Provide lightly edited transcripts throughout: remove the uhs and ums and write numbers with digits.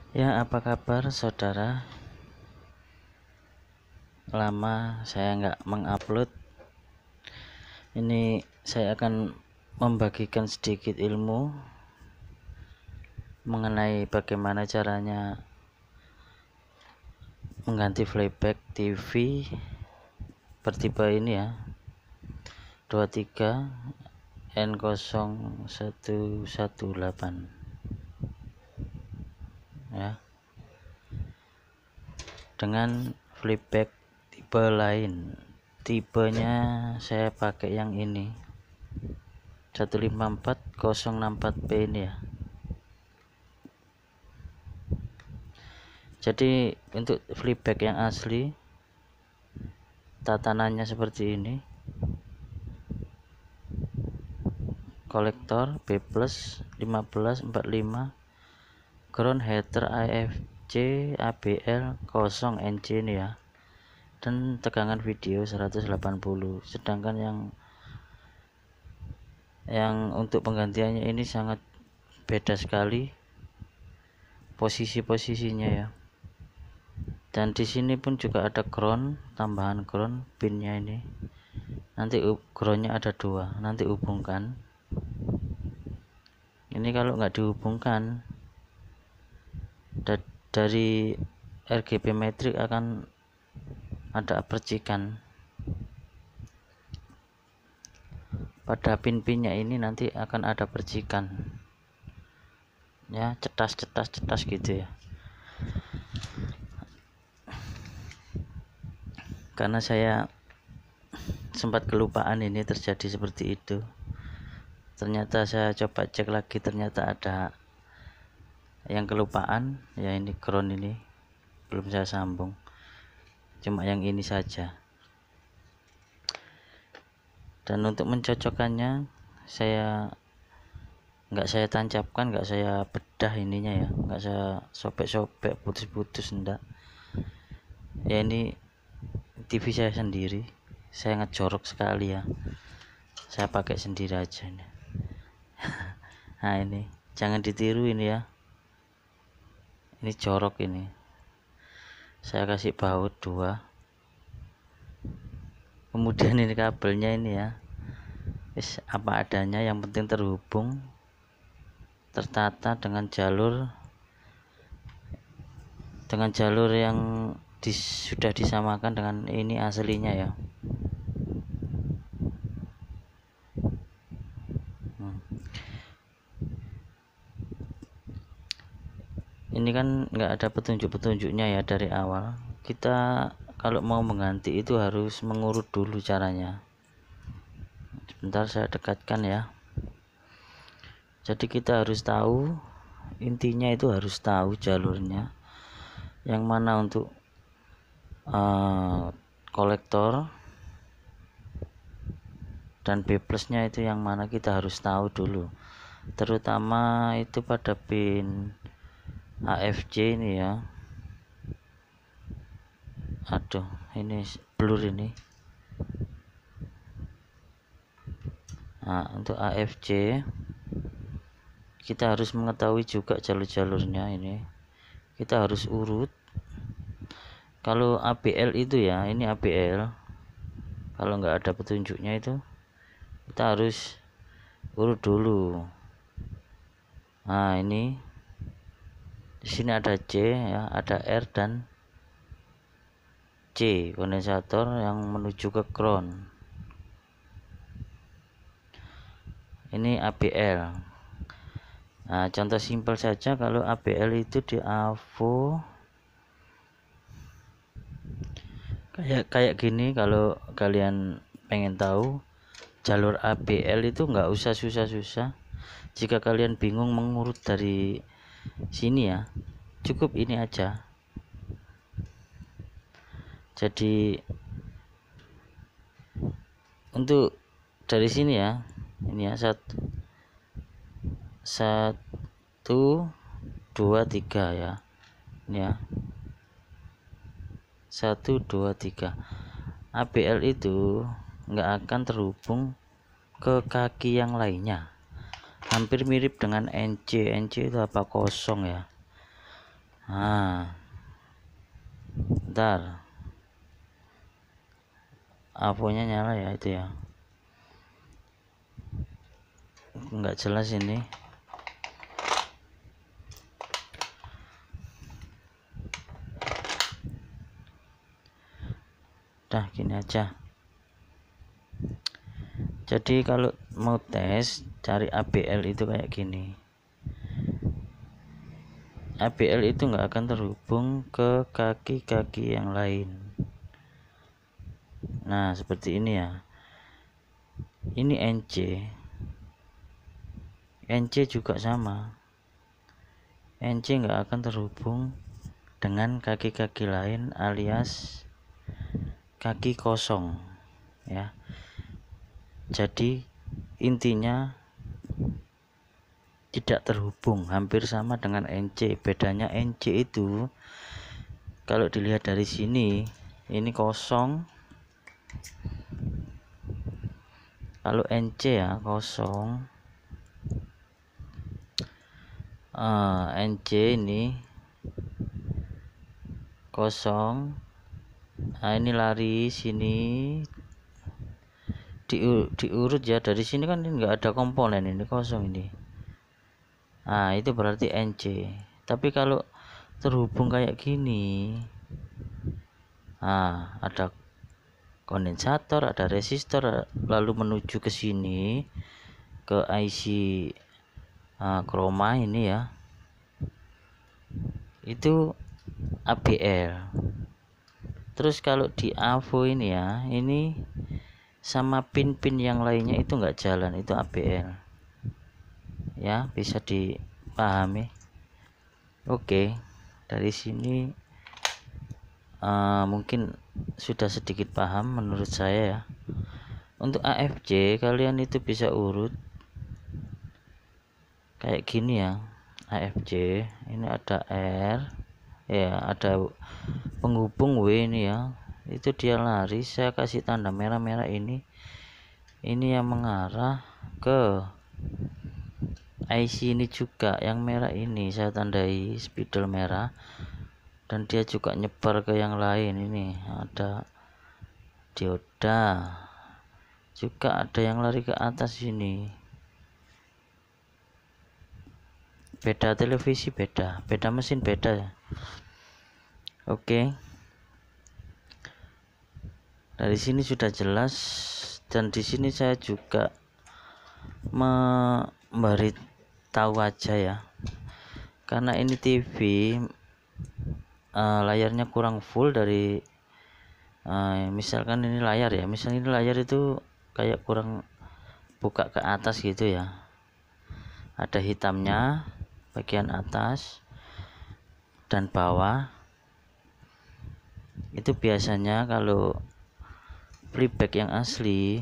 Ya, apa kabar saudara? Lama saya nggak mengupload. Ini saya akan membagikan sedikit ilmu mengenai bagaimana caranya mengganti playback TV bertipe ini ya, 23 N0118 ya, dengan playback tipe lain. Tipenya saya pakai yang ini 154064P ini ya. Jadi untuk playback yang asli tatanannya seperti ini, kolektor B+ 1545, ground header AFC ABL 0 NC ini ya, dan tegangan video 180. Sedangkan yang untuk penggantiannya ini sangat beda sekali posisinya ya. Dan di sini pun juga ada ground, tambahan ground pinnya ini. Nanti groundnya ada 2, nanti hubungkan. Ini kalau nggak dihubungkan dari RGB metrik akan ada percikan pada pin-pinnya ini, nanti akan ada percikan ya, cetas gitu ya. Karena saya sempat kelupaan ini terjadi seperti itu. Ternyata saya coba cek lagi, ternyata ada yang kelupaan ya. Ini ground ini belum saya sambung, cuma yang ini saja. Dan untuk mencocokkannya nggak saya tancapkan, nggak saya bedah ininya ya, nggak saya sobek-sobek putus-putus, enggak ya. Ini TV saya sendiri, saya ngejorok sekali ya, saya pakai sendiri aja ini. Nah ini jangan ditiru ini ya, ini jorok ini. Saya kasih baut 2, kemudian ini kabelnya ini ya, apa adanya, yang penting terhubung, tertata dengan jalur yang sudah disamakan dengan ini aslinya ya. Ini kan nggak ada petunjuk-petunjuknya ya dari awal. Kita kalau mau mengganti itu harus mengurut dulu caranya. Sebentar saya dekatkan ya. Jadi kita harus tahu, intinya itu harus tahu jalurnya yang mana untuk kolektor, dan B+ nya itu yang mana, kita harus tahu dulu. Terutama itu pada pin AFC ini ya. Aduh, ini blur ini. Nah, untuk AFC kita harus mengetahui juga jalur-jalurnya ini. Kita harus urut. Kalau ABL itu ya, ini ABL. Kalau nggak ada petunjuknya itu, kita harus urut dulu. Nah, ini di sini ada C ya, ada R dan C, kondensator yang menuju ke ground. Ini ABL. Nah, contoh simpel saja, kalau ABL itu di AVO kayak gini. Kalau kalian pengen tahu jalur ABL itu nggak usah susah-susah. Jika kalian bingung mengurut dari sini ya, cukup ini aja. Jadi untuk dari sini ya, ini ya, 1 2 3 ya, ini ya, 1 2 3. ABL itu nggak akan terhubung ke kaki yang lainnya. Hampir mirip dengan NC itu apa, kosong ya. Nah, bentar, AVO-nya nyala ya, itu ya, nggak jelas ini. Dah gini aja. Jadi kalau mau tes, cari ABL itu kayak gini. ABL itu nggak akan terhubung ke kaki-kaki yang lain. Nah, seperti ini ya. Ini NC juga sama. NC nggak akan terhubung dengan kaki-kaki lain alias kaki kosong ya. Jadi intinya tidak terhubung, hampir sama dengan NC. Bedanya NC itu kalau dilihat dari sini ini kosong, kalau NC ya kosong. NC ini kosong. Nah, ini lari sini diurut ya, dari sini kan nggak ada komponen, ini kosong ini. Nah, itu berarti NC. Tapi kalau terhubung kayak gini, nah ada kondensator, ada resistor, lalu menuju ke sini ke IC chroma ini ya, itu ABL. Terus kalau di AVO ini ya, ini sama pin-pin yang lainnya itu nggak jalan, itu ABL ya, bisa dipahami. Oke, dari sini mungkin sudah sedikit paham menurut saya ya. Untuk AFC kalian itu bisa urut kayak gini ya. AFC ini ada R ya, ada penghubung W ini ya, itu dia lari, saya kasih tanda merah-merah ini yang mengarah ke IC ini juga, yang merah ini saya tandai spidol merah, dan dia juga nyebar ke yang lain. Ini ada dioda juga, ada yang lari ke atas sini. Beda televisi, beda mesin, beda ya. Oke, dari sini sudah jelas, dan di sini saya juga memberitahu aja ya, karena ini TV layarnya kurang full dari misalkan ini layar ya, misalnya ini layar itu kayak kurang buka ke atas gitu ya, ada hitamnya bagian atas dan bawah. Itu biasanya kalau playback yang asli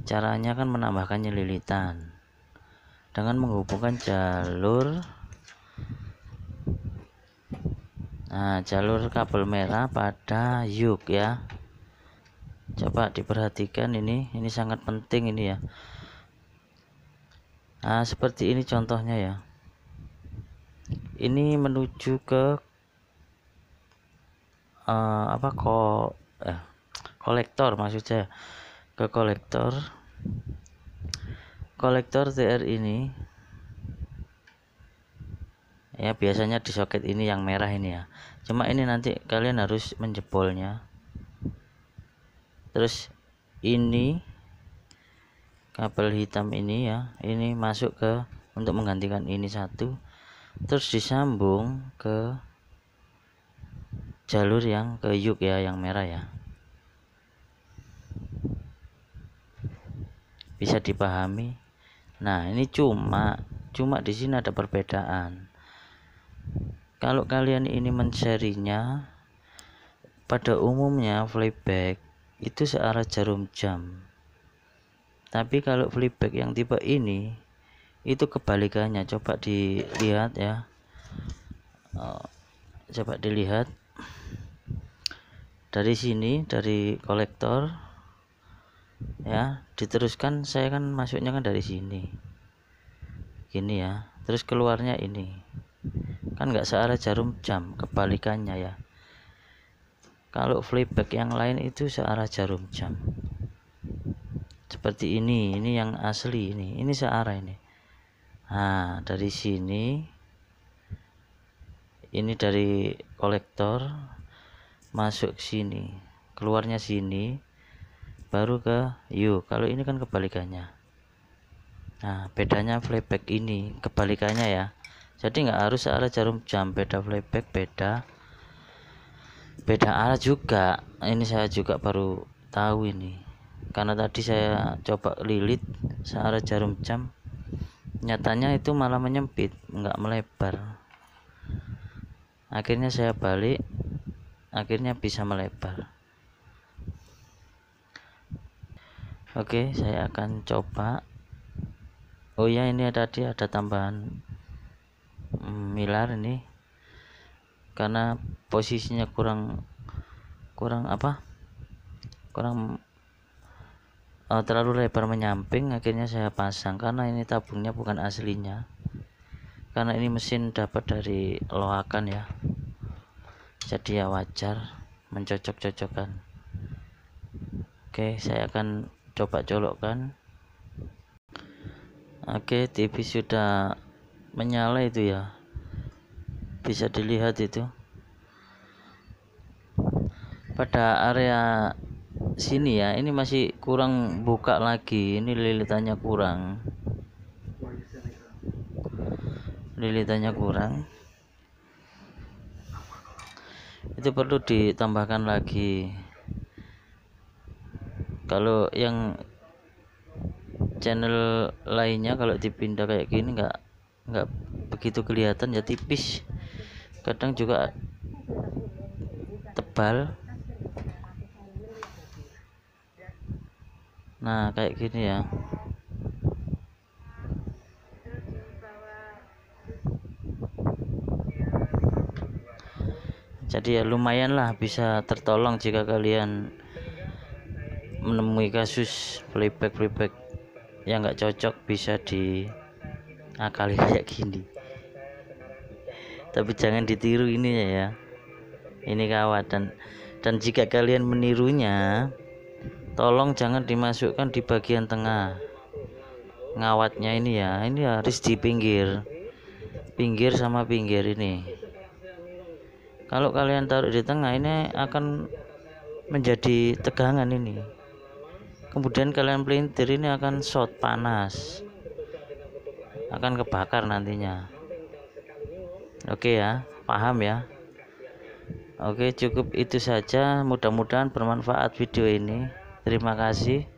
caranya kan menambahkan lilitan dengan menghubungkan jalur jalur kabel merah pada yuk ya. Coba diperhatikan, ini sangat penting ini ya. Nah, seperti ini contohnya ya. Ini menuju ke kolektor, maksud saya ke kolektor TR ini ya, biasanya di soket ini yang merah ini ya, cuma ini nanti kalian harus menjebolnya. Terus ini kabel hitam ini ya, ini masuk ke untuk menggantikan ini satu, terus disambung ke jalur yang ke yuk ya, yang merah ya. Bisa dipahami. Nah, ini cuma di sini ada perbedaan. Kalau kalian ini menserinya, pada umumnya playback itu searah jarum jam. Tapi kalau playback yang tipe ini itu kebalikannya. Coba dilihat ya. Coba dilihat dari sini, dari kolektor ya, diteruskan, saya kan masuknya kan dari sini gini ya, terus keluarnya ini. kan nggak searah jarum jam, kebalikannya ya. Kalau playback yang lain itu searah jarum jam seperti ini yang asli, ini searah ini. Nah, dari sini ini dari kolektor masuk sini, keluarnya sini, baru ke U. Kalau ini kan kebalikannya. Nah, bedanya playback ini kebalikannya ya. Jadi nggak harus searah jarum jam, beda playback, beda arah juga. Ini saya juga baru tahu ini, karena tadi saya coba lilit searah jarum jam, nyatanya itu malah menyempit, nggak melebar. Akhirnya saya balik, akhirnya bisa melebar. Oke, saya akan coba. Oh ya, ini tadi ada tambahan milar ini, karena posisinya kurang terlalu lebar menyamping, akhirnya saya pasang. Karena ini tabungnya bukan aslinya, karena ini mesin dapat dari loakan ya, jadi ya wajar mencocok-cocokkan. Oke, saya akan coba colokkan. Oke, TV sudah menyala itu ya, bisa dilihat itu pada area sini ya. Ini masih kurang buka lagi, ini lilitannya kurang, itu perlu ditambahkan lagi. Kalau yang channel lainnya kalau dipindah kayak gini nggak begitu kelihatan ya, tipis, kadang juga tebal. Nah, kayak gini ya. Jadi ya lumayan lah, bisa tertolong jika kalian menemui kasus playback yang nggak cocok, bisa diakali kayak gini. Tapi jangan ditiru ini ya, ini kawat. Dan jika kalian menirunya, tolong jangan dimasukkan di bagian tengah ngawatnya ini ya. Ini harus di pinggir sama pinggir ini. Kalau kalian taruh di tengah, ini akan menjadi tegangan ini, kemudian kalian pelintir, ini akan short, panas, akan kebakar nantinya. Oke ya, paham ya. Oke, cukup itu saja, mudah-mudahan bermanfaat video ini. Terima kasih.